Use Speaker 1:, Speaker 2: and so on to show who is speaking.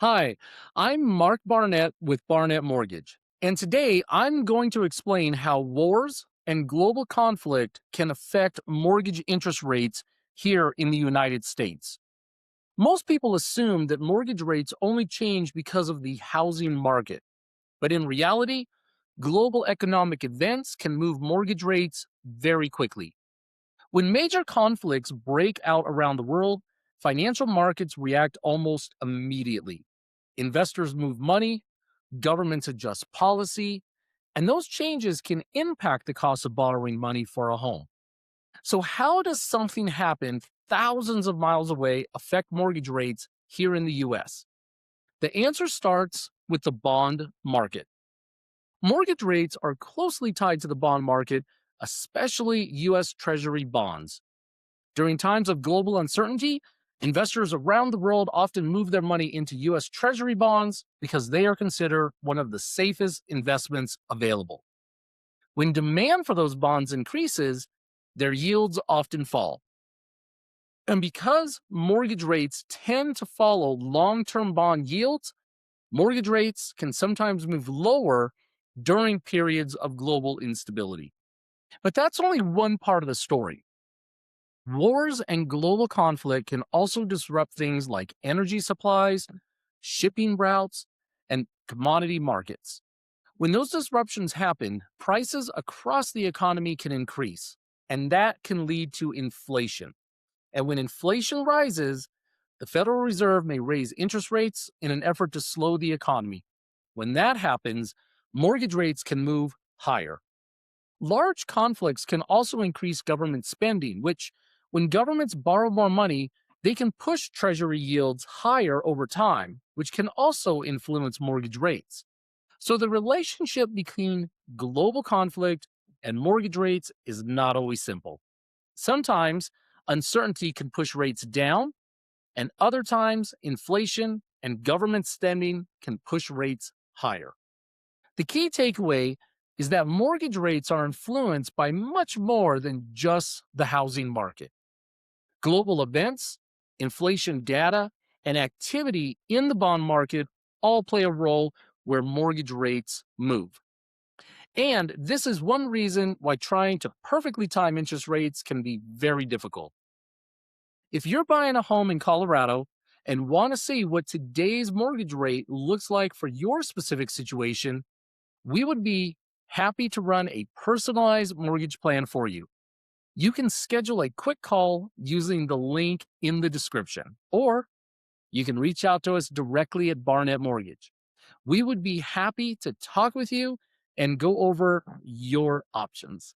Speaker 1: Hi, I'm Mark Barnett with Barnett Mortgage, and today I'm going to explain how wars and global conflict can affect mortgage interest rates here in the United States. Most people assume that mortgage rates only change because of the housing market, but in reality, global economic events can move mortgage rates very quickly. When major conflicts break out around the world, financial markets react almost immediately. Investors move money, governments adjust policy, and those changes can impact the cost of borrowing money for a home. So, how does something happen thousands of miles away affect mortgage rates here in the US? The answer starts with the bond market. Mortgage rates are closely tied to the bond market, especially US Treasury bonds. During times of global uncertainty, investors around the world often move their money into US Treasury bonds because they are considered one of the safest investments available. When demand for those bonds increases, their yields often fall. And because mortgage rates tend to follow long term bond yields, mortgage rates can sometimes move lower during periods of global instability. But that's only one part of the story. Wars and global conflict can also disrupt things like energy supplies, shipping routes, and commodity markets. When those disruptions happen, prices across the economy can increase, and that can lead to inflation. And when inflation rises, the Federal Reserve may raise interest rates in an effort to slow the economy. When that happens, mortgage rates can move higher. Large conflicts can also increase government spending, which, when governments borrow more money, they can push treasury yields higher over time, which can also influence mortgage rates. So the relationship between global conflict and mortgage rates is not always simple. Sometimes uncertainty can push rates down, and other times inflation and government spending can push rates higher. The key takeaway is that mortgage rates are influenced by much more than just the housing market. Global events, inflation data, and activity in the bond market all play a role where mortgage rates move. And this is one reason why trying to perfectly time interest rates can be very difficult. If you're buying a home in Colorado and want to see what today's mortgage rate looks like for your specific situation, we would be happy to run a personalized mortgage plan for you. You can schedule a quick call using the link in the description, or you can reach out to us directly at Barnett Mortgage. We would be happy to talk with you and go over your options.